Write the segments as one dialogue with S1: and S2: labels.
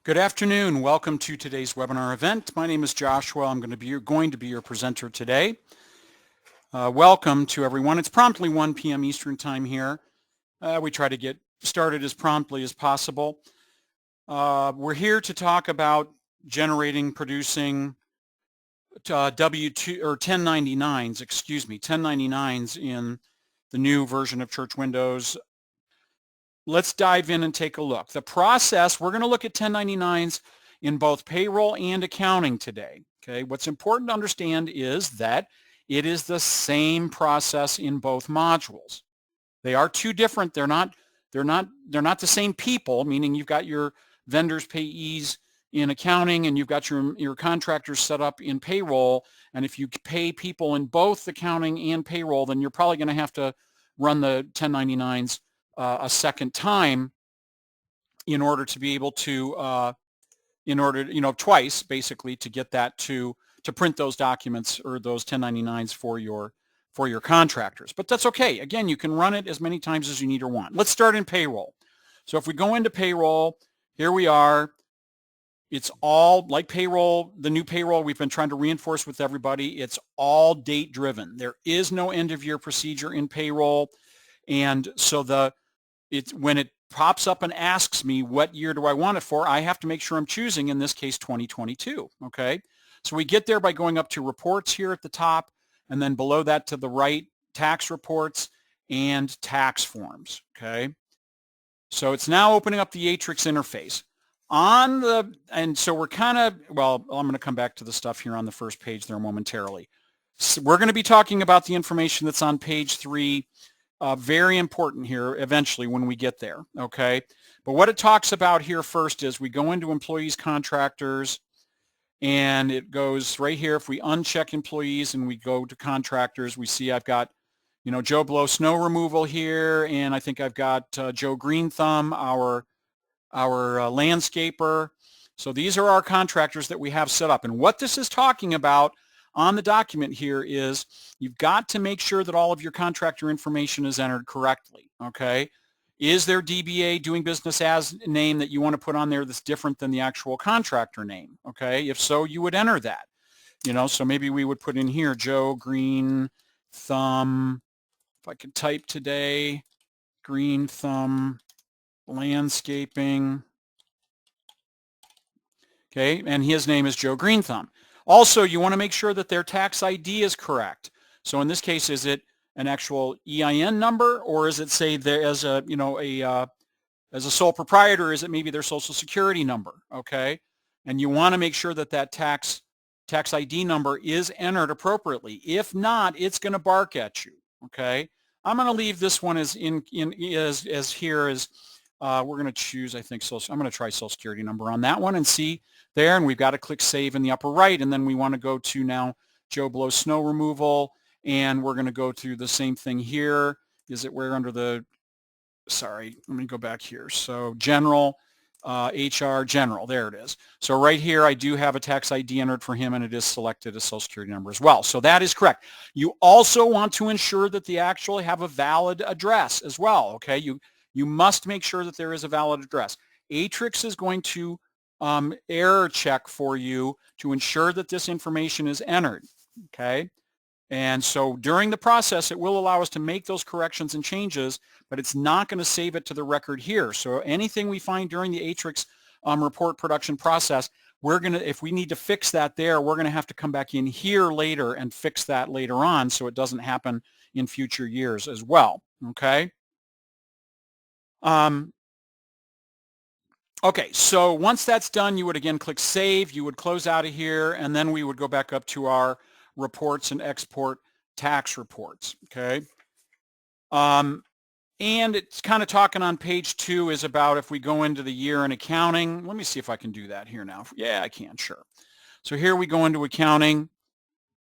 S1: Good afternoon. Welcome to today's webinar event. My name is Joshua. I'm going to be your presenter today. Welcome to everyone. It's promptly 1 p.m. Eastern Time here. We try to get started as promptly as possible. We're here to talk about producing W-2 or 1099s, 1099s in the new version of Church Windows. Let's dive in and take a look. The process, we're going to look at 1099s in both payroll and accounting today. Okay, what's important to understand is that it is the same process in both modules. They are two different. They're not the same people, meaning you've got your vendors, payees in accounting, and you've got your contractors set up in payroll. And if you pay people in both accounting and payroll, then you're probably going to have to run the 1099s a second time in order to be able to, twice basically to get that to print those documents or those 1099s for your contractors. But that's okay. Again, you can run it as many times as you need or want. Let's start in payroll. So if we go into payroll, here we are. It's all like payroll, the new payroll we've been trying to reinforce with everybody. It's all date driven. There is no end of year procedure in payroll. And so when it pops up and asks me what year do I want it for, I have to make sure I'm choosing, in this case, 2022. Okay. So we get there by going up to reports here at the top, and then below that to the right, tax reports and tax forms. Okay. So it's now opening up the Atrix interface. And so we're I'm going to come back to the stuff here on the first page there momentarily. So we're going to be talking about the information that's on page 3. Very important here eventually when we get there, okay? But what it talks about here first is we go into employees, contractors, and it goes right here. If we uncheck employees and we go to contractors, we see I've got, Joe Blow snow removal here, and I think I've got Joe Green Thumb, our landscaper. So these are our contractors that we have set up. And what this is talking about on the document here is you've got to make sure that all of your contractor information is entered correctly, okay? Is there DBA, doing business as, name that you want to put on there that's different than the actual contractor name, okay? If so, you would enter that, so maybe we would put in here Joe Green Thumb, if I could type today, Green Thumb Landscaping, okay? And his name is Joe Green Thumb. Also, you want to make sure that their tax ID is correct. So in this case, is it an actual EIN number, or is it say there as a as a sole proprietor? Is it maybe their social security number? Okay, and you want to make sure that that tax ID number is entered appropriately. If not, it's going to bark at you. Okay, I'm going to leave this one as here as we're going to choose. I think I'm going to try social security number on that one and see. There, and we've got to click save in the upper right, and then we want to go to now Joe Blow snow removal, and we're going to go to the same thing here. Is it where under the, sorry, let me go back here. So general, HR general, there it is. So right here I do have a tax ID entered for him, and it is selected as social security number as well. So that is correct. You also want to ensure that they actually have a valid address as well, okay? You must make sure that there is a valid address. Atrix is going to error check for you to ensure that this information is entered, okay? And so during the process, it will allow us to make those corrections and changes, but it's not going to save it to the record here. So anything we find during the Atrix report production process, if we need to fix that there, we're going to have to come back in here later and fix that later on so it doesn't happen in future years as well, okay? Okay, so once that's done, you would again click save, you would close out of here, and then we would go back up to our reports and export tax reports, okay? And it's kind of talking on page 2 is about if we go into the year in accounting. Let me see if I can do that here now. Yeah, I can, sure. So here we go into accounting,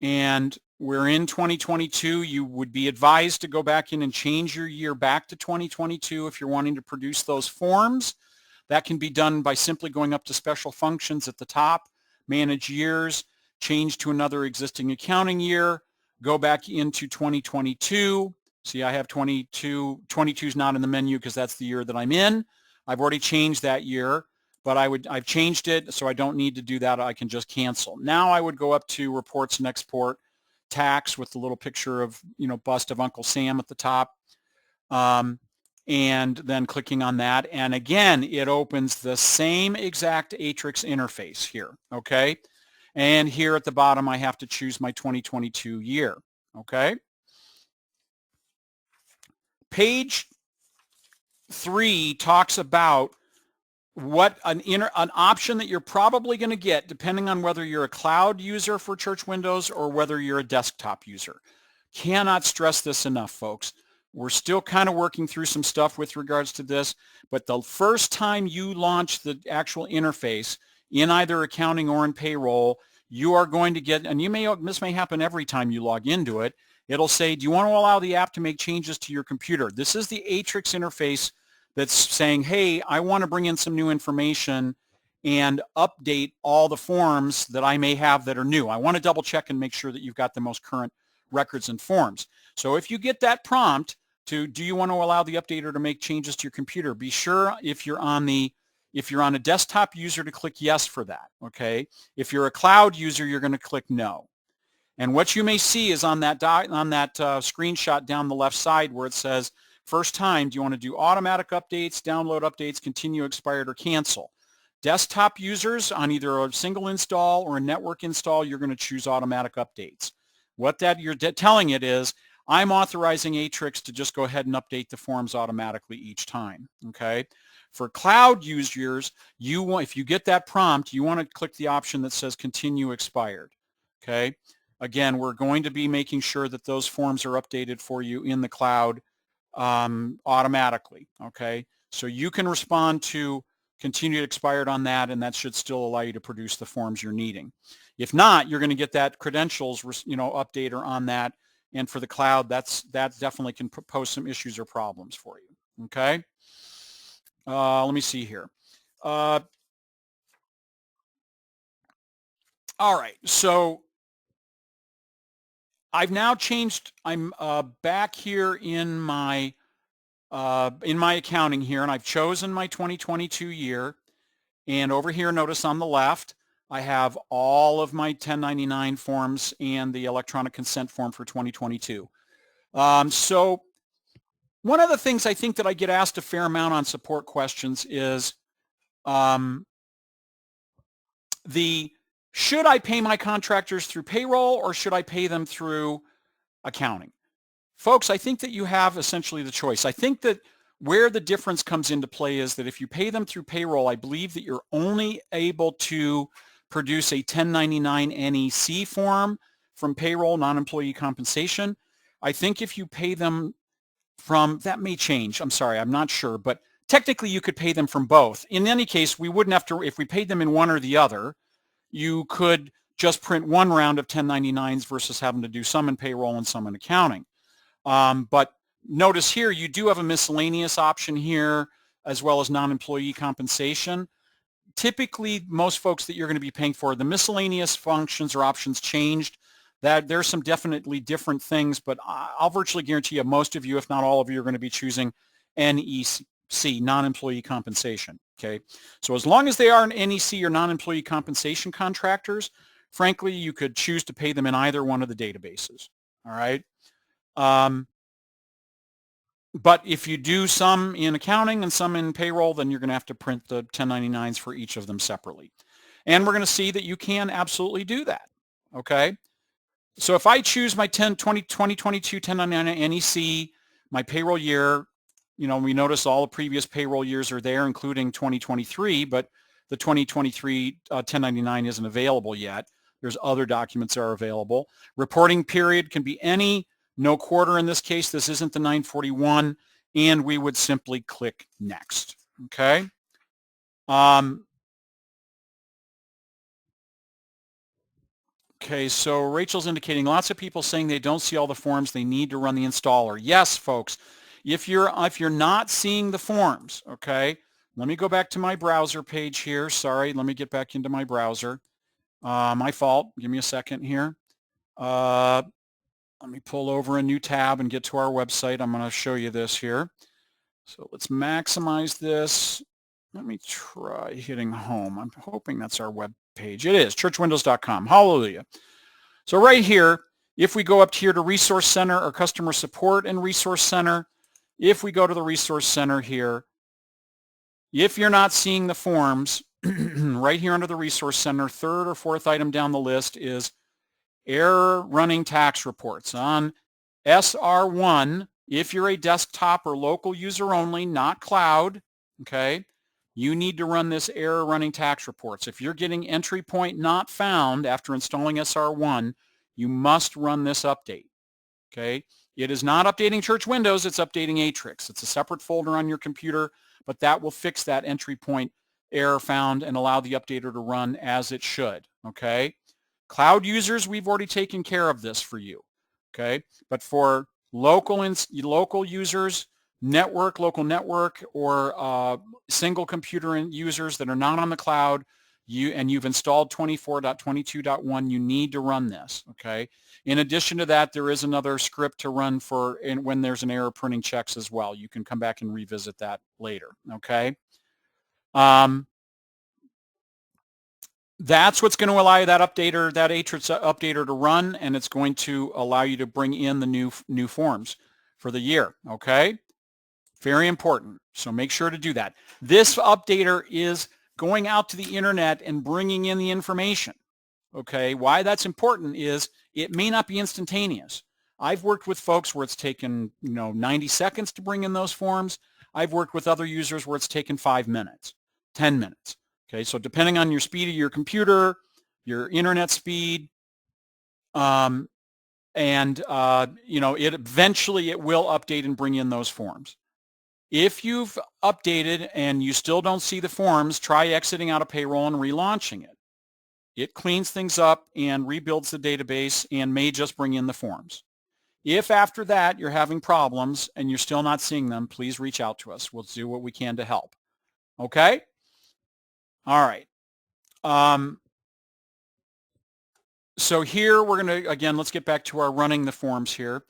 S1: and we're in 2022. You would be advised to go back in and change your year back to 2022 if you're wanting to produce those forms. That can be done by simply going up to special functions at the top, manage years, change to another existing accounting year, go back into 2022. See, I have 22. 22 is not in the menu because that's the year that I'm in. I've already changed that year. but I've changed it, so I don't need to do that. I can just cancel. Now I would go up to Reports and Export Tax with the little picture of, bust of Uncle Sam at the top. And then clicking on that. And again, it opens the same exact Atrix interface here, okay? And here at the bottom, I have to choose my 2022 year, okay? Page 3 talks about what an option that you're probably going to get depending on whether you're a cloud user for Church Windows or whether you're a desktop user. Cannot stress this enough, folks. We're still kind of working through some stuff with regards to this, but the first time you launch the actual interface in either accounting or in payroll, you are going to get, and this may happen every time you log into it, it'll say, do you want to allow the app to make changes to your computer? This is the Atrix interface that's saying, hey, I want to bring in some new information and update all the forms that I may have that are new. I want to double check and make sure that you've got the most current records and forms. So if you get that prompt to, do you want to allow the updater to make changes to your computer, be sure if you're on a desktop user to click yes for that, okay? If you're a cloud user, you're going to click no. And what you may see is on that screenshot down the left side where it says, first time, do you want to do automatic updates, download updates, continue, expired, or cancel? Desktop users on either a single install or a network install, you're going to choose automatic updates. What you're telling it is, I'm authorizing Atrix to just go ahead and update the forms automatically each time, okay? For cloud users, if you get that prompt, you want to click the option that says continue expired, okay? Again, we're going to be making sure that those forms are updated for you in the cloud automatically, okay? So you can respond to continued expired on that, and that should still allow you to produce the forms you're needing. If not, you're going to get that credentials, updater on that, and for the cloud, that definitely can pose some issues or problems for you, okay? Let me see here. All right, so I've now changed. I'm back here in my accounting here, and I've chosen my 2022 year. And over here, notice on the left, I have all of my 1099 forms and the electronic consent form for 2022. So one of the things I think that I get asked a fair amount on support questions is should I pay my contractors through payroll or should I pay them through accounting? Folks, I think that you have essentially the choice. I think that where the difference comes into play is that if you pay them through payroll, I believe that you're only able to produce a 1099 NEC form from payroll, non-employee compensation. I think if you pay them that may change. I'm sorry, I'm not sure, but technically you could pay them from both. In any case, we wouldn't have to, if we paid them in one or the other, you could just print one round of 1099s versus having to do some in payroll and some in accounting. But notice here, you do have a miscellaneous option here, as well as non-employee compensation. Typically, most folks that you're going to be paying for, the miscellaneous functions or options changed. That there's some definitely different things, but I'll virtually guarantee you most of you, if not all of you, are going to be choosing NEC, non-employee compensation, okay? So as long as they are an NEC or non-employee compensation contractors, frankly, you could choose to pay them in either one of the databases, all right? But if you do some in accounting and some in payroll, then you're going to have to print the 1099s for each of them separately. And we're going to see that you can absolutely do that, okay? So if I choose my 2022 1099 NEC, my payroll year, we notice all the previous payroll years are there, including 2023, but the 2023 1099 isn't available yet. There's other documents that are available. Reporting period can be any, no quarter in this case. This isn't the 941, and we would simply click next, okay? Okay, so Rachel's indicating lots of people saying they don't see all the forms, they need to run the installer. Yes, folks, if you're not seeing the forms, okay, let me go back to my browser page here. Sorry, let me get back into my browser. My fault. Give me a second here. Let me pull over a new tab and get to our website. I'm going to show you this here. So let's maximize this. let me try hitting home. I'm hoping that's our web page. It is, churchwindows.com. Hallelujah. So right here, if we go up here to Resource Center or Customer Support and Resource Center, if we go to the Resource Center here, if you're not seeing the forms, right here under the Resource Center, third or fourth item down the list is error running tax reports. On SR1, if you're a desktop or local user only, not cloud, okay, you need to run this error running tax reports. If you're getting entry point not found after installing SR1, you must run this update, okay? It is not updating Church Windows, it's updating Atrix. It's a separate folder on your computer, but that will fix that entry point error found and allow the updater to run as it should, okay? Cloud users, we've already taken care of this for you, okay? But for local users, local network, or single computer users that are not on the cloud, you've installed 24.22.1, you need to run this, okay? In addition to that, there is another script to run for when there's an error printing checks as well. You can come back and revisit that later, okay? That's what's going to allow you that updater, that Atrix updater to run, and it's going to allow you to bring in the new forms for the year, okay? Very important, so make sure to do that. This updater is going out to the internet and bringing in the information, okay? Why that's important is it may not be instantaneous. I've worked with folks where it's taken 90 seconds to bring in those forms. I've worked with other users where it's taken 5 minutes, 10 minutes. Okay, so depending on your speed of your computer, your internet speed, it eventually it will update and bring in those forms. If you've updated and you still don't see the forms, try exiting out of Payroll and relaunching it. It cleans things up and rebuilds the database and may just bring in the forms. If after that you're having problems and you're still not seeing them, please reach out to us. We'll do what we can to help. Okay? All right. So here we're going to, again, let's get back to our running the forms here.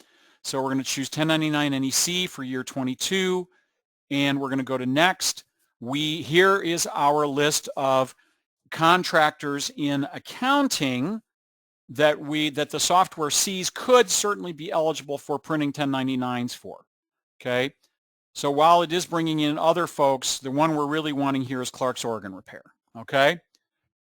S1: So we're going to choose 1099 NEC for year 22, and we're going to go to next. Here is our list of contractors in accounting that the software sees could certainly be eligible for printing 1099s for. Okay. So while it is bringing in other folks, the one we're really wanting here is Clark's Organ Repair. Okay.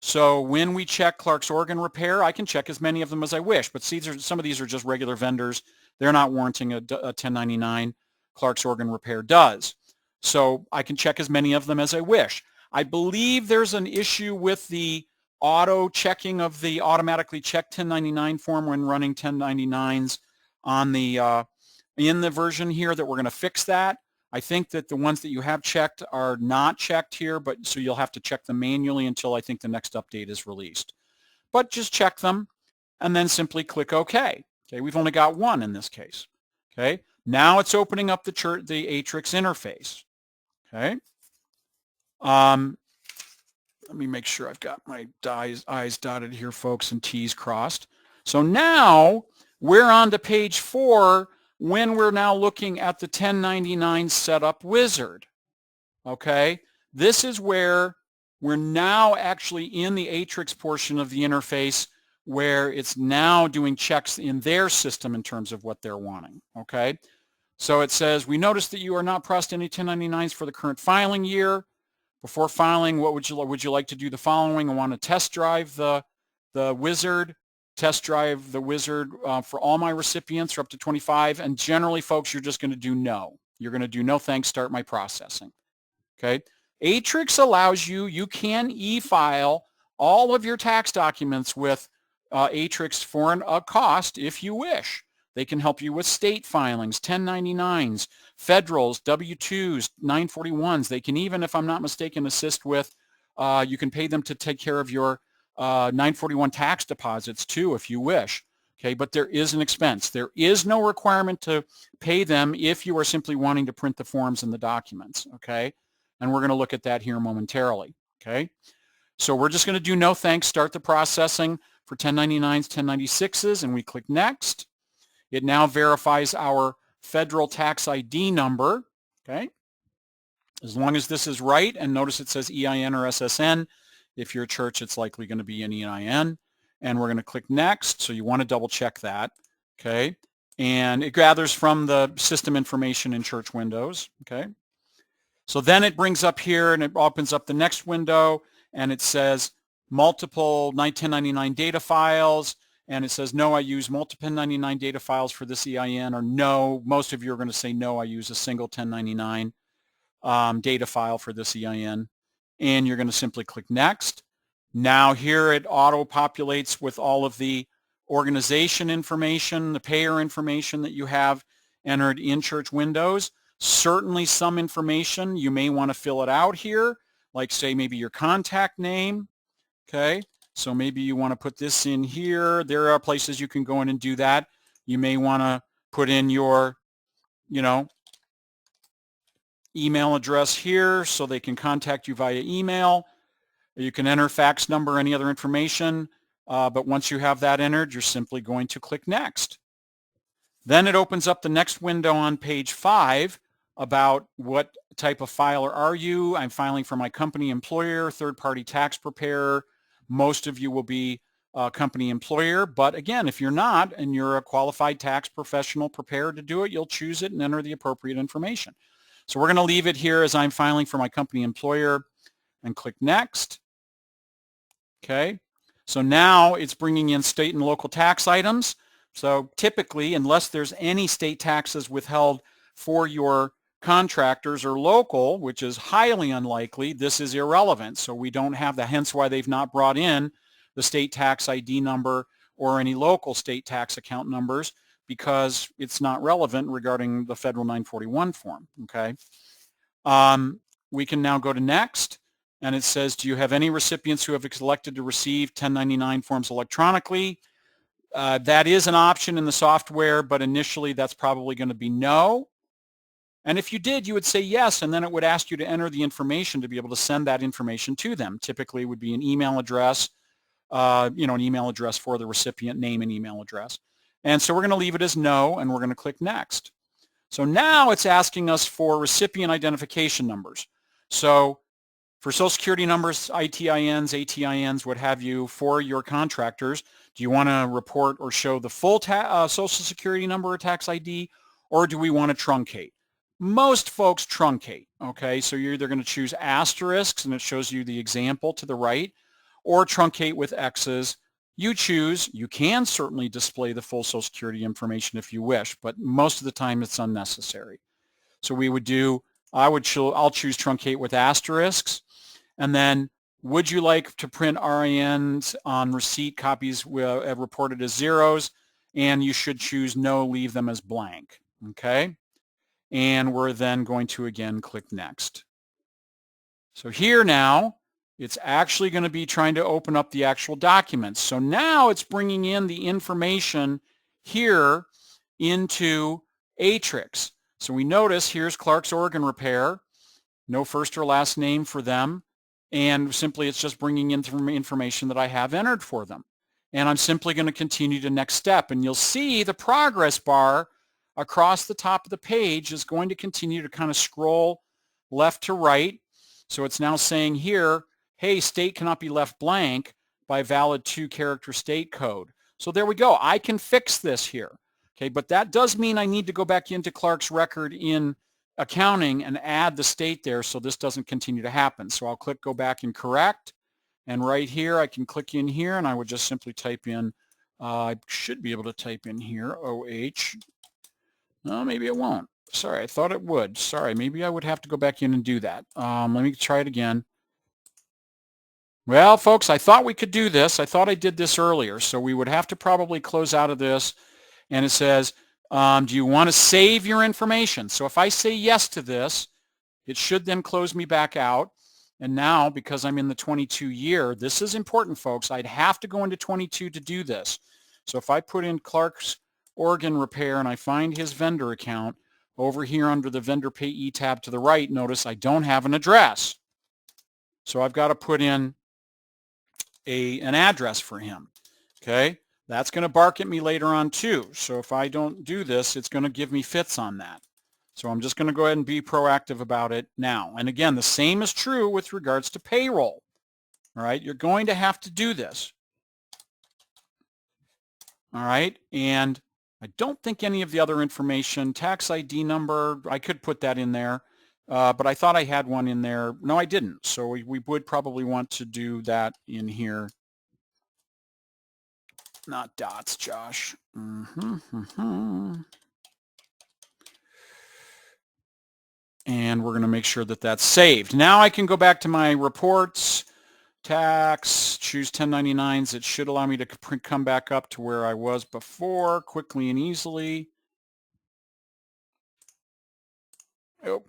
S1: So when we check Clark's Organ Repair, I can check as many of them as I wish, but see, some of these are just regular vendors. They're not warranting a 1099. Clark's Organ Repair does. So I can check as many of them as I wish. I believe there's an issue with the auto checking of the automatically checked 1099 form when running 1099s on the in the version here that we're going to fix that. I think that the ones that you have checked are not checked here, but so you'll have to check them manually until I think the next update is released. But just check them and then simply click OK. Okay, we've only got one in this case. Okay, now it's opening up the Atrix interface. Okay. Let me make sure I've got my I's dotted here, folks, and T's crossed. So now we're on to page 4 when we're now looking at the 1099 setup wizard. Okay, this is where we're now actually in the Atrix portion of the interface where it's now doing checks in their system in terms of what they're wanting. Okay, so it says, we notice that you are not processed any 1099s for the current filing year. Before filing, what would you like to do the following? I want to test drive the wizard. Test drive the wizard for all my recipients are up to 25, and generally, folks, you're just going to do no. You're going to do no thanks, start my processing. Okay. Atrix allows you can e-file all of your tax documents with Atrix for a cost if you wish. They can help you with state filings, 1099s, federals, W-2s, 941s. They can even, if I'm not mistaken, assist with, you can pay them to take care of your 941 tax deposits too, if you wish. Okay, but there is an expense. There is no requirement to pay them if you are simply wanting to print the forms and the documents. Okay, and we're going to look at that here momentarily. Okay, so we're just going to do no thanks, start the processing for 1099s, 1096s, and we click next. It now verifies our federal tax ID number. Okay, As long as this is right, and notice it says EIN or SSN. If you're a church, it's likely going to be an EIN. And we're going to click next. So you want to double check that. Okay. And it gathers from the system information in church windows. Okay. So then it brings up here and it opens up the next window and it says multiple 1099 data files. And it says, no, I use multiple 1099 data files for this EIN, or no, most of you are going to say, no, I use a single 1099 data file for this EIN. And you're going to simply click next. Now here it auto-populates with all of the organization information, the payer information that you have entered in church windows. Certainly some information, you may want to fill it out here, like say maybe your contact name. Okay, so maybe you want to put this in here. There are places you can go in and do that. You may want to put in your, email address here so they can contact you via email. You can enter fax number, any other information, but once you have that entered, you're simply going to click next. Then it opens up the next window on page 5 about what type of filer are you. I'm filing for my company employer, third-party tax preparer. Most of you will be a company employer, but again, if you're not and you're a qualified tax professional prepared to do it, you'll choose it and enter the appropriate information. So we're going to leave it here as I'm filing for my company employer and click next. Okay, so now it's bringing in state and local tax items. So typically, unless there's any state taxes withheld for your contractors or local, which is highly unlikely, this is irrelevant. So we don't have that, hence why they've not brought in the state tax ID number or any local state tax account numbers, because it's not relevant regarding the federal 941 form. Okay, we can now go to next. And it says, do you have any recipients who have elected to receive 1099 forms electronically? That is an option in the software, but initially that's probably going to be no. And if you did, you would say yes, and then it would ask you to enter the information to be able to send that information to them. Typically it would be an email address, an email address for the recipient, name and email address. And so we're going to leave it as no, and we're going to click next. So now it's asking us for recipient identification numbers. So for Social Security numbers, ITINs, ATINs, what have you, for your contractors, do you want to report or show the full Social Security number or tax ID, or do we want to truncate? Most folks truncate, okay? So you're either going to choose asterisks, and it shows you the example to the right, or truncate with X's. You choose. You can certainly display the full Social Security information if you wish, but most of the time it's unnecessary. So we would do, I'll choose truncate with asterisks. And then, would you like to print RINs on receipt copies reported as zeros? And you should choose no, leave them as blank. Okay? And we're then going to again click next. So here now, it's actually going to be trying to open up the actual documents. So now it's bringing in the information here into Atrix. So we notice here's Clark's Organ Repair, no first or last name for them. And simply it's just bringing in information that I have entered for them. And I'm simply going to continue to next step. And you'll see the progress bar across the top of the page is going to continue to kind of scroll left to right. So it's now saying here, hey, state cannot be left blank by valid 2-character state code. So there we go. I can fix this here. Okay, but that does mean I need to go back into Clark's record in accounting and add the state there so this doesn't continue to happen. So I'll click go back and correct. And right here, I can click in here and I would just simply type in, I should be able to type in here, OH. No, maybe it won't. Sorry, I thought it would. Sorry, maybe I would have to go back in and do that. Let me try it again. Well, folks, I thought we could do this. I thought I did this earlier. So we would have to probably close out of this. And it says, do you want to save your information? So if I say yes to this, it should then close me back out. And now, because I'm in the 22 year, this is important, folks. I'd have to go into 22 to do this. So if I put in Clark's Organ Repair and I find his vendor account, over here under the Vendor Payee tab to the right, notice I don't have an address. So I've got to put in an address for him. Okay? That's going to bark at me later on too. So if I don't do this, it's going to give me fits on that. So I'm just going to go ahead and be proactive about it now. And again, the same is true with regards to payroll. All right, you're going to have to do this. All right, and I don't think any of the other information, tax ID number, I could put that in there, but I thought I had one in there. No, I didn't. So we would probably want to do that in here. Not dots, Josh. And we're going to make sure that that's saved. Now I can go back to my reports, tax, choose 1099s. It should allow me to come back up to where I was before quickly and easily. Oh,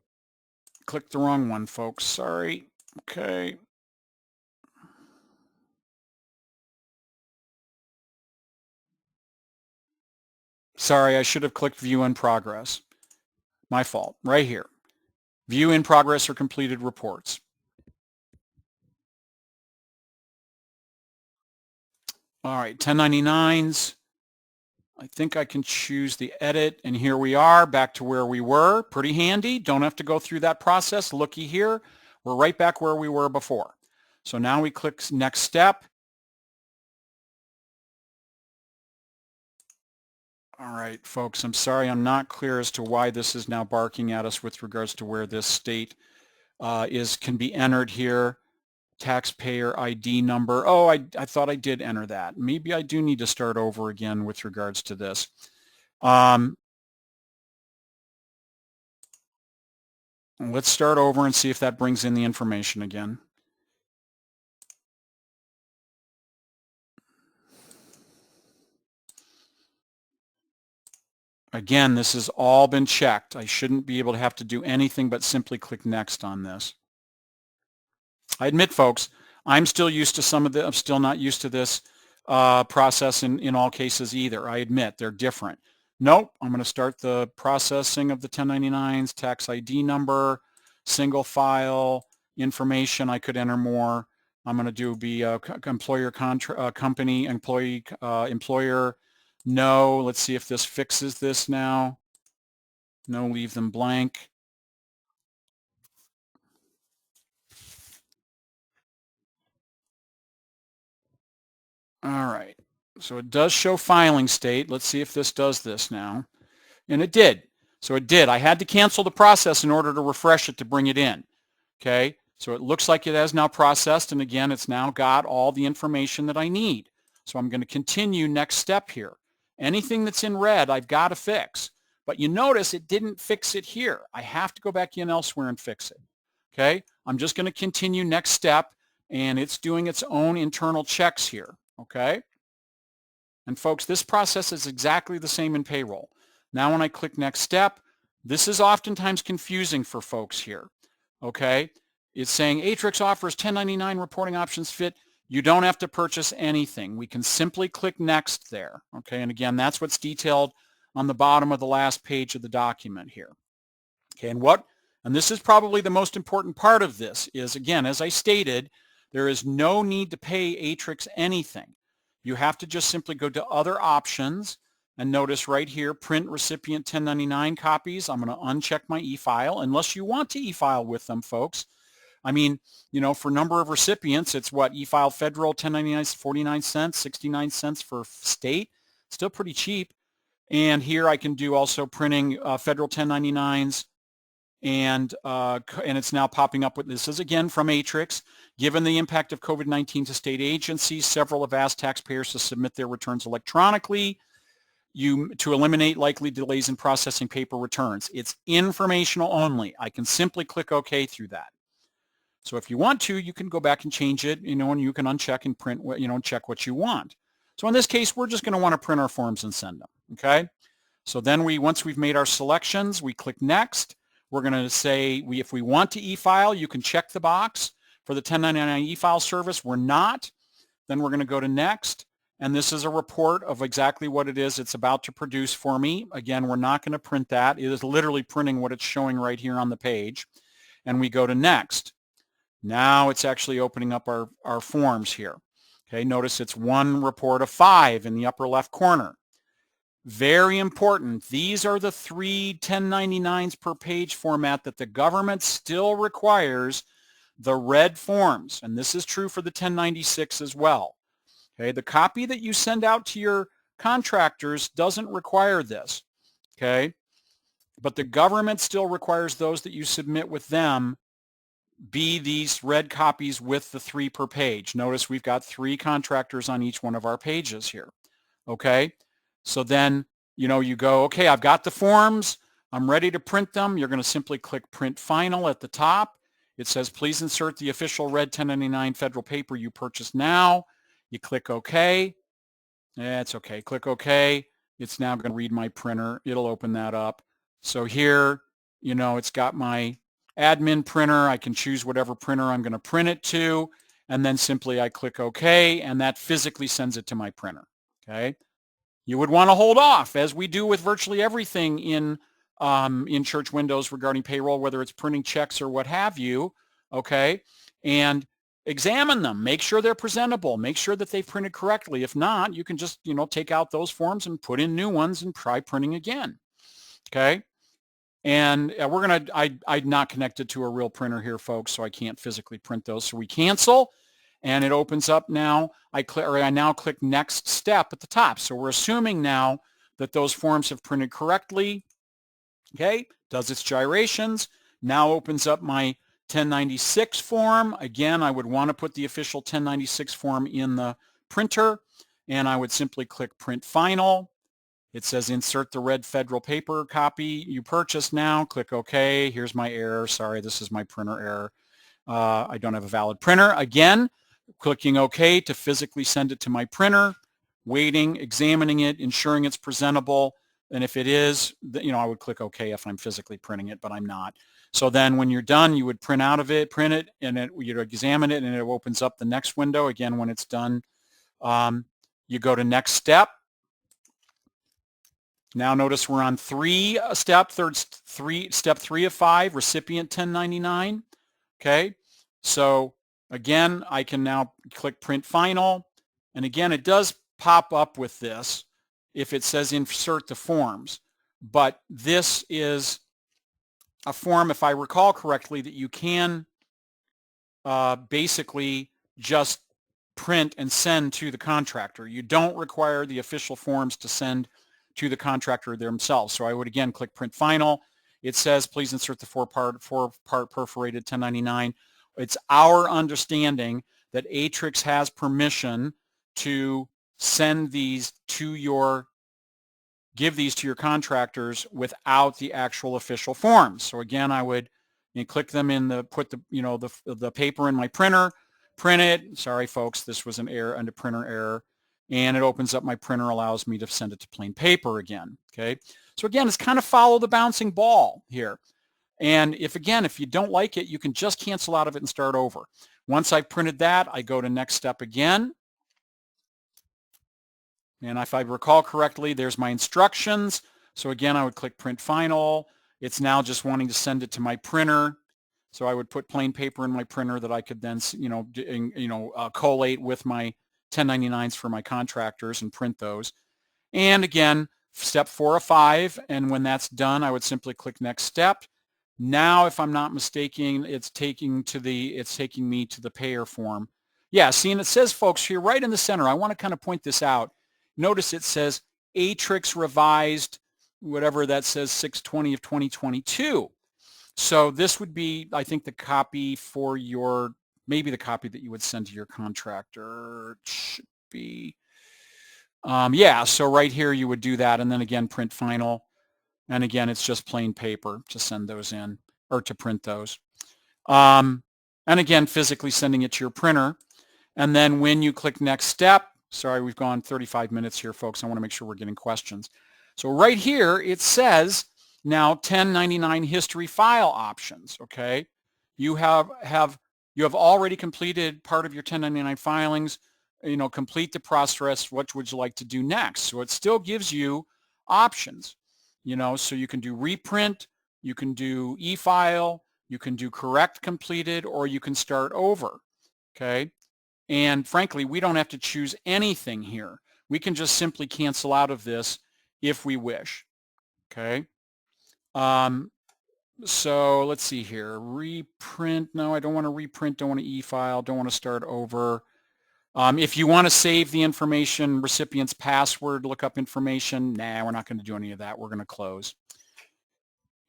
S1: clicked the wrong one, folks. Sorry. Okay. Sorry, I should have clicked view in progress. My fault. Right here. View in progress or completed reports. All right, 1099s. I think I can choose the edit, and here we are, back to where we were. Pretty handy. Don't have to go through that process. Looky here. We're right back where we were before. So now we click next step. All right, folks, I'm sorry I'm not clear as to why this is now barking at us with regards to where this state can be entered here. Taxpayer ID number. Oh, I thought I did enter that. Maybe I do need to start over again with regards to this. Let's start over and see if that brings in the information again. Again, this has all been checked. I shouldn't be able to have to do anything but simply click next on this. I admit, folks, I'm still used to some of the, I'm still not used to this process in all cases either. I admit they're different. Nope, I'm going to start the processing of the 1099s, tax ID number, single file, information. I could enter more. I'm going to do employer company, employee, employer. No, let's see if this fixes this now. No, leave them blank. All right, so it does show filing state. Let's see if this does this now. And it did. So it did. I had to cancel the process in order to refresh it to bring it in. Okay, so it looks like it has now processed, and again, it's now got all the information that I need. So I'm going to continue next step here. Anything that's in red, I've got to fix. But you notice it didn't fix it here. I have to go back in elsewhere and fix it. Okay, I'm just going to continue next step, and it's doing its own internal checks here. Okay, and folks, this process is exactly the same in payroll. Now when I click next step, this is oftentimes confusing for folks here. Okay, it's saying Atrix offers 1099 reporting options fit. You don't have to purchase anything. We can simply click next there. Okay, and again, that's what's detailed on the bottom of the last page of the document here. Okay, and this is probably the most important part of this is, again, as I stated, there is no need to pay Atrix anything. You have to just simply go to other options and notice right here, print recipient 1099 copies. I'm going to uncheck my e-file unless you want to e-file with them, folks. I mean, you know, for number of recipients, it's what, e-file federal 1099 is 49 cents, 69 cents for state. Still pretty cheap. And here I can do also printing federal 1099s. And it's now popping up with, this is again from Atrix. Given the impact of COVID-19 to state agencies, several have asked taxpayers to submit their returns electronically to eliminate likely delays in processing paper returns. It's informational only. I can simply click OK through that. So if you want to, you can go back and change it, you know, and you can uncheck and print, you know, check what you want. So in this case, we're just going to want to print our forms and send them. Okay. So then once we've made our selections, we click next. We're going to say if we want to e-file, you can check the box. For the 1099 e-file service, we're not. Then we're going to go to next. And this is a report of exactly what it is it's about to produce for me. Again, we're not going to print that. It is literally printing what it's showing right here on the page. And we go to next. Now it's actually opening up our forms here. Okay, notice it's one report of 5 in the upper left corner. Very important. These are the 3 1099s per page format that the government still requires the red forms. And this is true for the 1096 as well. Okay, the copy that you send out to your contractors doesn't require this. Okay, but the government still requires those that you submit with them be these red copies with the 3 per page. Notice we've got 3 contractors on each one of our pages here. Okay, so then, you go, okay, I've got the forms. I'm ready to print them. You're going to simply click Print Final at the top. It says, please insert the official red 1099 federal paper you purchased now. You click OK. It's okay. Click OK. It's now going to read my printer. It'll open that up. So here, it's got my admin printer. I can choose whatever printer I'm going to print it to. And then simply I click OK, and that physically sends it to my printer. Okay. You would want to hold off, as we do with virtually everything in church windows regarding payroll, whether it's printing checks or what have you. Okay. And examine them. Make sure they're presentable. Make sure that they've printed correctly. If not, you can just, take out those forms and put in new ones and try printing again. Okay. And we're going to, I'm not connected to a real printer here, folks, so I can't physically print those. So we cancel, and it opens up now. I now click Next Step at the top. So we're assuming now that those forms have printed correctly. Okay, does its gyrations. Now opens up my 1096 form. Again, I would want to put the official 1096 form in the printer, and I would simply click Print Final. It says insert the red federal paper copy you purchased now. Click OK. Here's my error. Sorry, this is my printer error. I don't have a valid printer. Again, clicking OK to physically send it to my printer, waiting, examining it, ensuring it's presentable. And if it is, I would click OK if I'm physically printing it, but I'm not. So then when you're done, you would print out of it, print it, and you'd examine it, and it opens up the next window. Again, when it's done, you go to Next Step. Now notice we're on step 3 of 5, recipient 1099. Okay, so again, I can now click Print Final, and again, it does pop up with this if it says insert the forms, but this is a form, if I recall correctly, that you can basically just print and send to the contractor. You don't require the official forms to send to the contractor themselves. So I would again click Print Final. It says, please insert the four-part perforated 1099. It's our understanding that Atrix has permission to send these to give these to your contractors without the actual official forms. So again, I would click them in put the paper in my printer, print it. Sorry, folks, this was an error, a printer error. And it opens up my printer, allows me to send it to plain paper again. Okay. So again, it's kind of follow the bouncing ball here. And if you don't like it, you can just cancel out of it and start over. Once I've printed that, I go to Next Step again. And if I recall correctly, there's my instructions. So again, I would click Print Final. It's now just wanting to send it to my printer. So I would put plain paper in my printer that I could then, collate with my 1099s for my contractors and print those. And again, step 4 of 5. And when that's done, I would simply click Next Step. Now, if I'm not mistaken, it's taking me to the payer form. Yeah, see, and it says, folks, here right in the center, I want to kind of point this out. Notice it says Atrix revised, whatever that says, 6/20 of 2022. So this would be, I think, the copy for maybe the copy that you would send to your contractor. It should be, yeah, so right here you would do that, and then again, Print Final. And again, it's just plain paper to send those in, or to print those. And again, physically sending it to your printer. And then when you click Next Step, sorry, we've gone 35 minutes here, folks. I want to make sure we're getting questions. So right here, it says now 1099 history file options, okay? You have already completed part of your 1099 filings, complete the process. What would you like to do next? So it still gives you options, so you can do reprint, you can do e-file, you can do correct completed, or you can start over, okay? And frankly, we don't have to choose anything here. We can just simply cancel out of this if we wish. Okay. So let's see here. Reprint. No, I don't want to reprint. Don't want to e-file. Don't want to start over. If you want to save the information, recipient's password, look up information. Nah, we're not going to do any of that. We're going to close.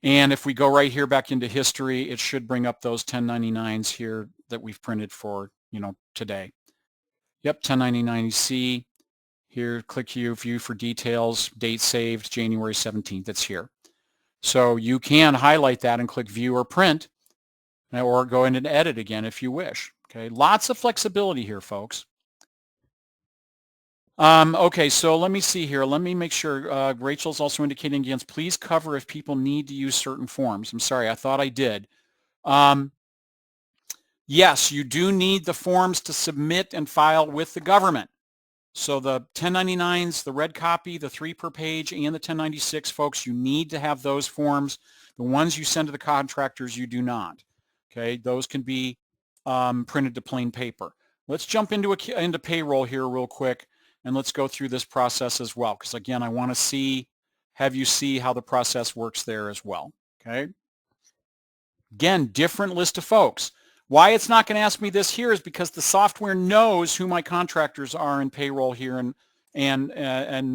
S1: And if we go right here back into history, it should bring up those 1099s here that we've printed for, today. Yep, 1099-C. Here, click here, view for details, date saved, January 17th. It's here. So you can highlight that and click view or print, or go in and edit again if you wish. Okay, lots of flexibility here, folks. Okay, so let me see here. Let me make sure. Rachel's also indicating against, please cover if people need to use certain forms. I'm sorry, I thought I did. Yes, you do need the forms to submit and file with the government. So the 1099s, the red copy, the 3 per page, and the 1096, folks, you need to have those forms. The ones you send to the contractors, you do not. Okay, those can be printed to plain paper. Let's jump into payroll here real quick, and let's go through this process as well, because again, I want to have you see how the process works there as well. Okay. Again, different list of folks. Why it's not going to ask me this here is because the software knows who my contractors are in payroll here, and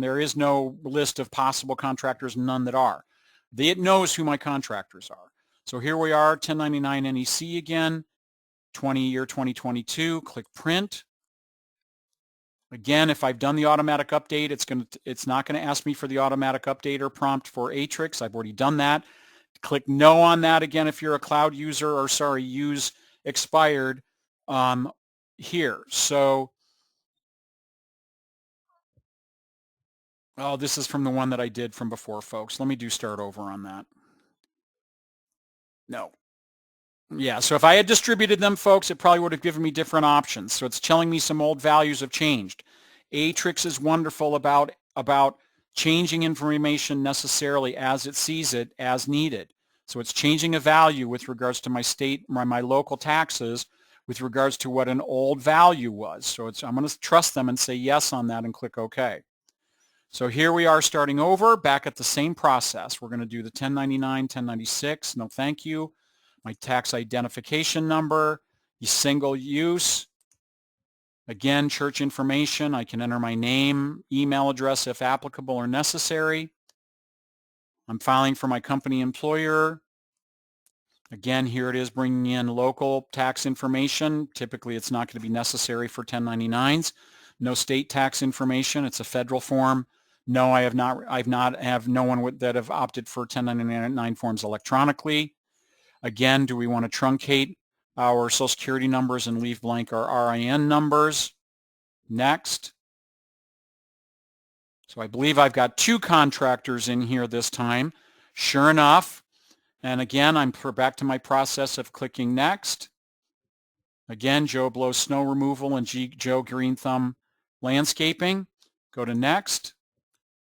S1: there is no list of possible contractors, none that are. It knows who my contractors are. So here we are, 1099 NEC again, 2022. Click print. Again, if I've done the automatic update, it's not going to ask me for the automatic update or prompt for Atrix. I've already done that. Click no on that again if you're a cloud user, or sorry, use expired here. So, this is from the one that I did from before, folks. Let me do start over on that. No. Yeah, so if I had distributed them, folks, it probably would have given me different options. So it's telling me some old values have changed. Atrix is wonderful about changing information necessarily as it sees it as needed. So it's changing a value with regards to my state, my local taxes, with regards to what an old value was. So I'm going to trust them and say yes on that and click OK. So here we are starting over, back at the same process. We're going to do the 1099, 1096. No, thank you. My tax identification number, single use. Again, church information. I can enter my name, email address if applicable or necessary. I'm filing for my company employer. Again, here it is bringing in local tax information. Typically, it's not going to be necessary for 1099s. No state tax information. It's a federal form. No, I have no one that have opted for 1099 forms electronically. Again, do we want to truncate our Social Security numbers and leave blank our RIN numbers? Next. So I believe I've got 2 contractors in here this time. Sure enough. And again, I'm back to my process of clicking next. Again, Joe Blow Snow Removal and Joe Green Thumb Landscaping. Go to next.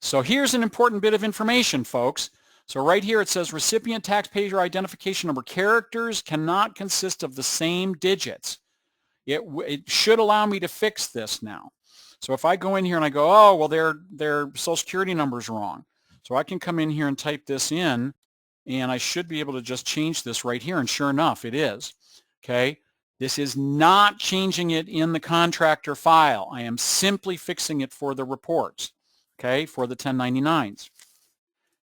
S1: So here's an important bit of information, folks. So right here it says recipient taxpayer identification number characters cannot consist of the same digits. It should allow me to fix this now. So if I go in here and I go, oh, well, their Social Security number's wrong. So I can come in here and type this in, and I should be able to just change this right here. And sure enough, it is. Okay. This is not changing it in the contractor file. I am simply fixing it for the reports. Okay, for the 1099s.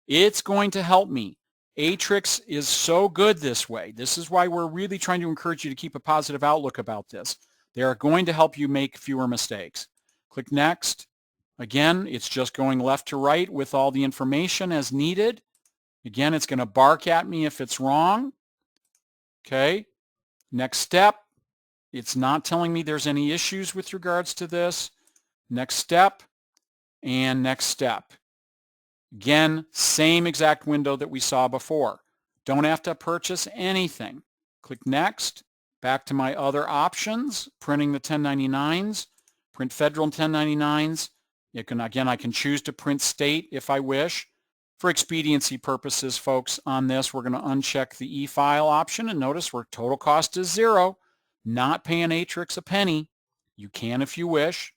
S1: It's going to help me. Atrix is so good this way. This is why we're really trying to encourage you to keep a positive outlook about this. They are going to help you make fewer mistakes. Click next. Again, it's just going left to right with all the information as needed. Again, it's going to bark at me if it's wrong. Okay, next step. It's not telling me there's any issues with regards to this. Next step. And next step. Again, same exact window that we saw before. Don't have to purchase anything. Click next. Back to my other options, printing the 1099s, print federal 1099s. Again, I can choose to print state if I wish. For expediency purposes, folks, on this, we're going to uncheck the e-file option, and notice where total cost is 0. Not paying Atrix a penny. You can if you wish.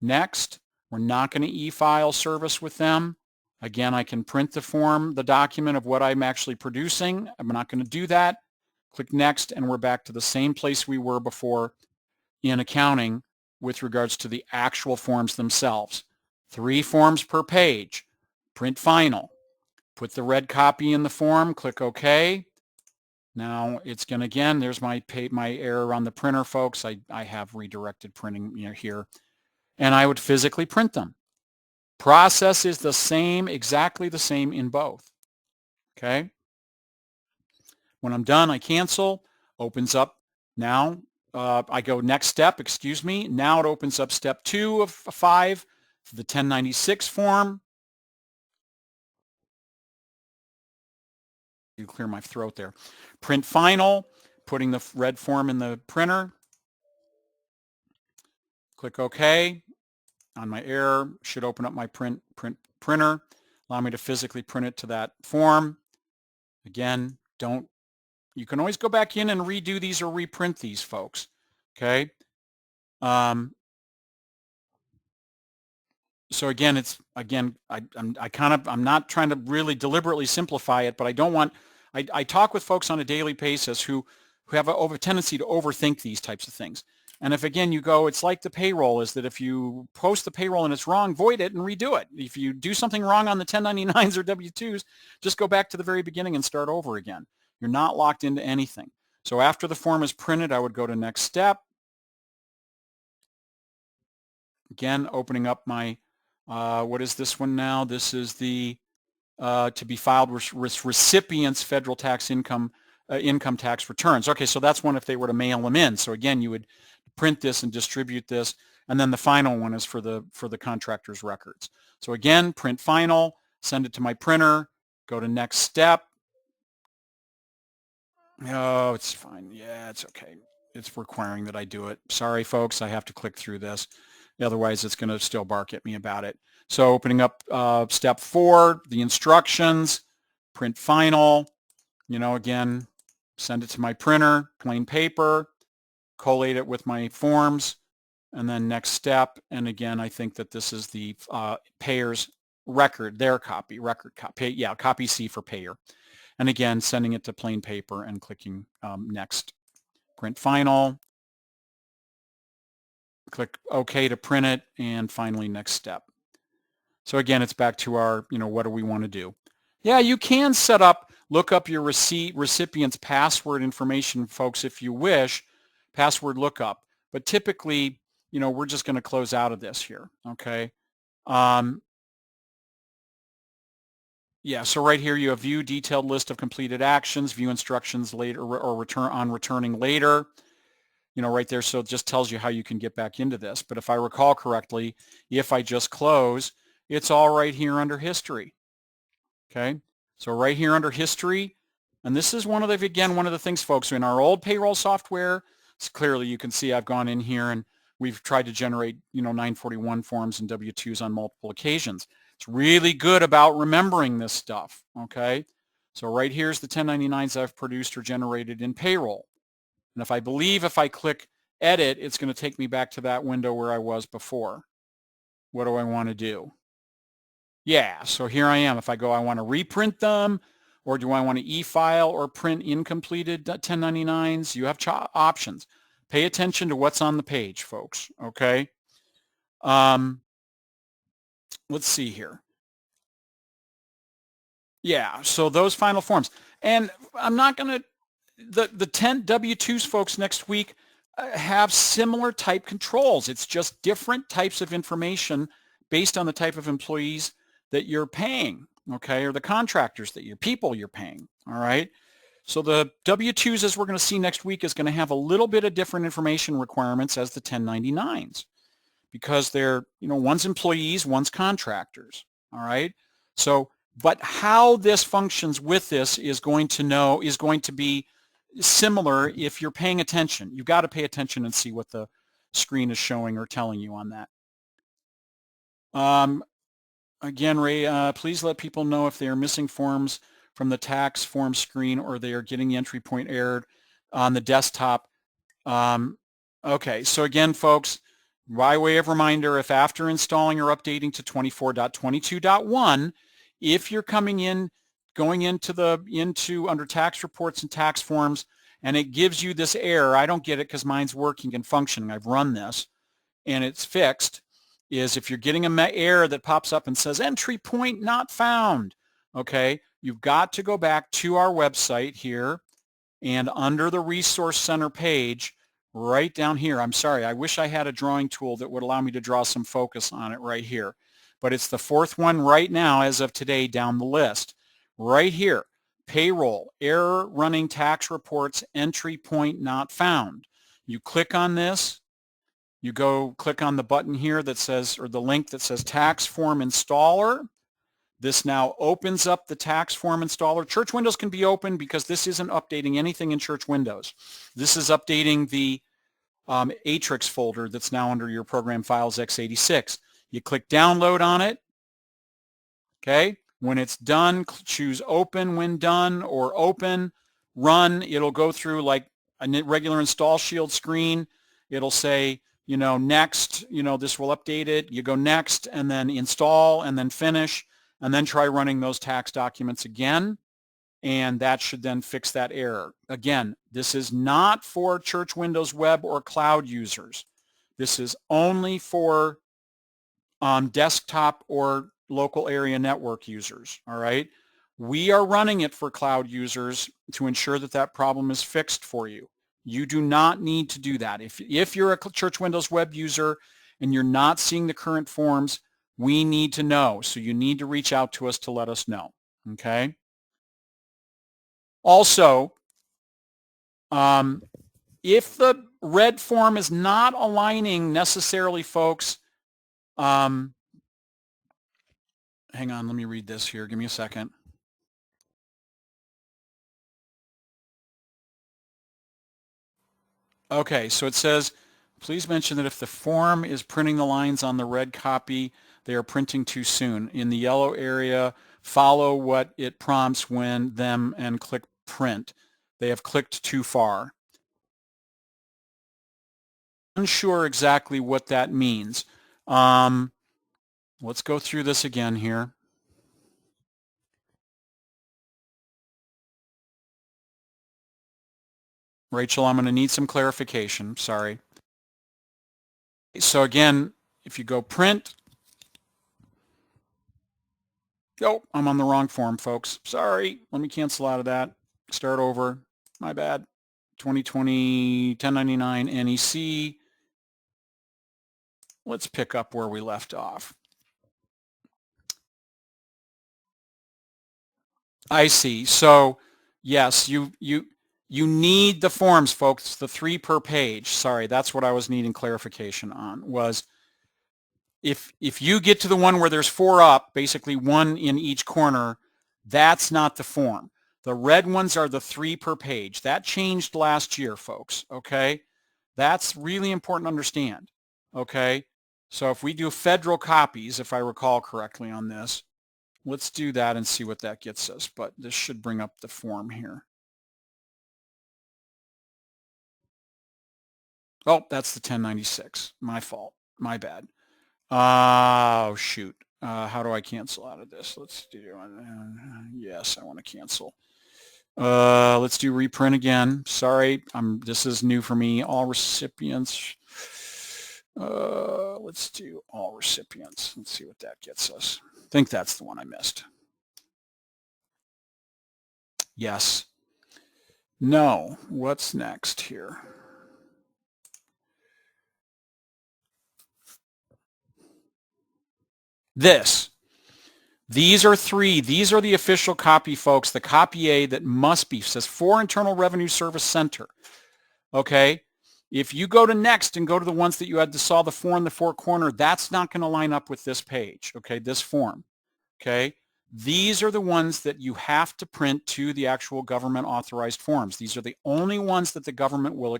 S1: Next. We're not going to e-file service with them. Again, I can print the form, the document of what I'm actually producing. I'm not going to do that. Click Next, and we're back to the same place we were before in accounting with regards to the actual forms themselves. 3 forms per page. Print final. Put the red copy in the form. Click OK. Now it's going to, again, there's my error on the printer, folks. I have redirected printing here. And I would physically print them. Process is the same, exactly the same in both. Okay? When I'm done, I cancel. Opens up. Now I go next step, excuse me. Now it opens up step 2 of 5, the 1096 form. You clear my throat there. Print final, putting the red form in the printer. Click OK. On my error, should open up my printer. Allow me to physically print it to that form. Again, you can always go back in and redo these or reprint these, folks. Okay. So again, I'm not trying to really deliberately simplify it, but I don't want, I talk with folks on a daily basis who have a tendency to overthink these types of things. And if, again, you go, it's like the payroll, is that if you post the payroll and it's wrong, void it and redo it. If you do something wrong on the 1099s or W-2s, just go back to the very beginning and start over again. You're not locked into anything. So after the form is printed, I would go to next step. Again, opening up my, what is this one now? This is the to be filed with recipients' federal tax income tax returns. Okay, so that's one if they were to mail them in. So again, you would print this and distribute this, and then the final one is for the contractor's records. So again, print final, send it to my printer, go to next step. Oh, it's fine. Yeah, it's okay. It's requiring that I do it. Sorry, folks, I have to click through this. Otherwise, it's going to still bark at me about it. So opening up step 4, the instructions, print final, again, send it to my printer, plain paper, collate it with my forms, and then next step. And again, I think that this is the payer's record, their copy, copy C for payer. And again, sending it to plain paper and clicking next. Print final. Click OK to print it, and finally next step. So again, it's back to our, what do we want to do? Yeah, you can look up your recipient's password information, folks, if you wish, password lookup. But typically, we're just going to close out of this here, okay? Yeah, so right here you have view detailed list of completed actions, view instructions later, or returning later. Right there, so it just tells you how you can get back into this. But if I recall correctly, if I just close, it's all right here under history. Okay, so right here under history, and this is one of the things, folks, in our old payroll software, clearly you can see I've gone in here and we've tried to generate 941 forms and W-2s on multiple occasions. It's really good about remembering this stuff. Okay, so right here's the 1099s I've produced or generated in payroll. And if I click edit, it's going to take me back to that window where I was before. What do I want to do? Yeah, so here I am. If I go, I want to reprint them, or do I want to e-file or print incompleted 1099s? You have options. Pay attention to what's on the page, folks, okay? Let's see here. Yeah, so those final forms. And I'm not going to, the 10 W-2s, folks, next week have similar type controls. It's just different types of information based on the type of employees that you're paying, okay, or the contractors people you're paying, all right? So the W-2s, as we're going to see next week, is going to have a little bit of different information requirements as the 1099s because they're, one's employees, one's contractors, all right? So, but how this functions with this is going to be similar if you're paying attention. You've got to pay attention and see what the screen is showing or telling you on that. Again, Ray, please let people know if they are missing forms from the tax form screen or they are getting the entry point errored on the desktop. Okay, so again, folks, by way of reminder, if after installing or updating to 24.22.1, if you're going into under tax reports and tax forms, and it gives you this error, I don't get it because mine's working and functioning. I've run this and it's fixed, is if you're getting an error that pops up and says entry point not found, okay, you've got to go back to our website here, and under the Resource Center page, right down here, I'm sorry, I wish I had a drawing tool that would allow me to draw some focus on it right here, but it's the fourth one right now as of today down the list. Right here, payroll, error running tax reports, entry point not found. You click on this, you go click on the button here that says, or the link that says tax form installer. This now opens up the tax form installer. Church Windows can be open because this isn't updating anything in Church Windows. This is updating the Atrix folder that's now under your program files x86. You click download on it. Okay. When it's done, choose open when done or open, run. It'll go through like a regular install shield screen. It'll say, next, this will update it. You go next and then install and then finish. And then try running those tax documents again, and that should then fix that error. Again, this is not for Church Windows Web or cloud users. This is only for desktop or local area network users, all right? We are running it for cloud users to ensure that that problem is fixed for you. You do not need to do that. If you're a Church Windows Web user and you're not seeing the current forms, we need to know. So you need to reach out to us to let us know, okay? Also, if the red form is not aligning necessarily, folks, hang on, let me read this here. Give me a second. Okay, so it says, please mention that if the form is printing the lines on the red copy, they are printing too soon. In the yellow area, follow what it prompts when them and click print. They have clicked too far. Unsure exactly what that means. Let's go through this again here. Rachel, I'm going to need some clarification. Sorry. So again, if you go print, oh, I'm on the wrong form, folks. Sorry. Let me cancel out of that. Start over. My bad. 2020 1099 NEC. Let's pick up where we left off. I see. So yes, you need the forms, folks, the 3 per page. Sorry, that's what I was needing clarification on, was if you get to the one where there's 4 up, basically 1 in each corner, that's not the form. The red ones are the 3 per page. That changed last year, folks, okay? That's really important to understand, okay? So if we do federal copies, if I recall correctly on this, let's do that and see what that gets us. But this should bring up the form here. Oh, that's the 1096. My fault. My bad. Oh, shoot. How do I cancel out of this? Let's do, yes, I want to cancel. Let's do reprint again. Sorry, this is new for me. All recipients. Let's do all recipients. Let's see what that gets us. I think that's the one I missed. Yes. No. What's next here? These are 3. These are the official copy, folks. The copy A that must be, says for Internal Revenue Service Center. Okay. If you go to next and go to the ones that you had to saw the 4 in the 4 corner, that's not going to line up with this page. Okay. This form. Okay. These are the ones that you have to print to the actual government authorized forms. These are the only ones that the government will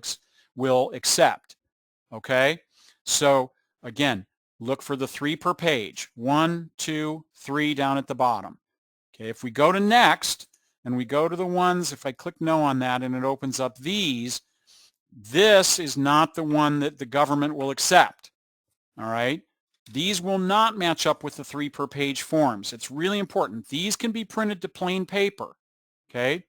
S1: accept. Okay. So again, look for the 3 per page. 1, 2, 3 down at the bottom. Okay, if we go to next and we go to the ones, if I click no on that and it opens up these, this is not the one that the government will accept. All right. These will not match up with the 3 per page forms. It's really important. These can be printed to plain paper, okay?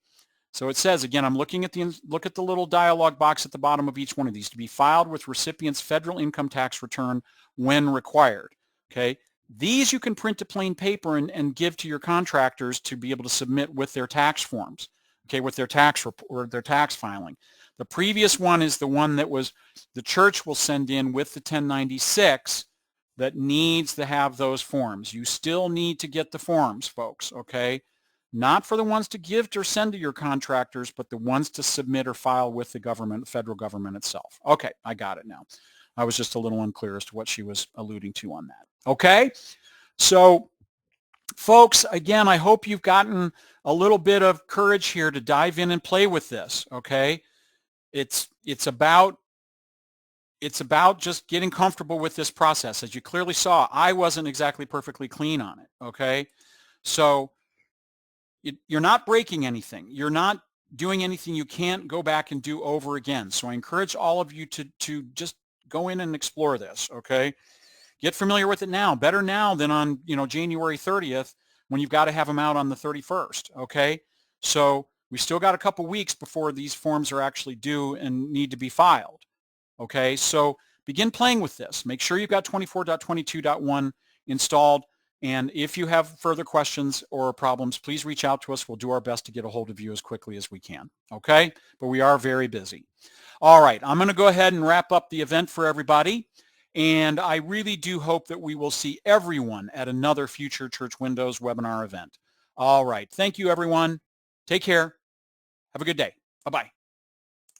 S1: So it says, again, I'm looking at look at the little dialog box at the bottom of each one of these, to be filed with recipient's federal income tax return when required, okay? These you can print to plain paper and give to your contractors to be able to submit with their tax forms, okay, with their tax or their tax filing. The previous one is the one that was the church will send in with the 1096 that needs to have those forms. You still need to get the forms, folks, okay? Not for the ones to give or send to your contractors, but the ones to submit or file with the government, the federal government itself. Okay, I got it now. I was just a little unclear as to what she was alluding to on that. Okay, so folks, again, I hope you've gotten a little bit of courage here to dive in and play with this, okay? It's about just getting comfortable with this process. As you clearly saw, I wasn't exactly perfectly clean on it, okay? So you're not breaking anything. You're not doing anything you can't go back and do over again. So I encourage all of you to just go in and explore this, okay? Get familiar with it now. Better now than on, January 30th when you've got to have them out on the 31st, okay? So we still got a couple weeks before these forms are actually due and need to be filed, okay? So begin playing with this. Make sure you've got 24.22.1 installed. And if you have further questions or problems, please reach out to us. We'll do our best to get a hold of you as quickly as we can, okay? But we are very busy. All right, I'm going to go ahead and wrap up the event for everybody. And I really do hope that we will see everyone at another future Church Windows webinar event. All right, thank you, everyone. Take care. Have a good day. Bye-bye.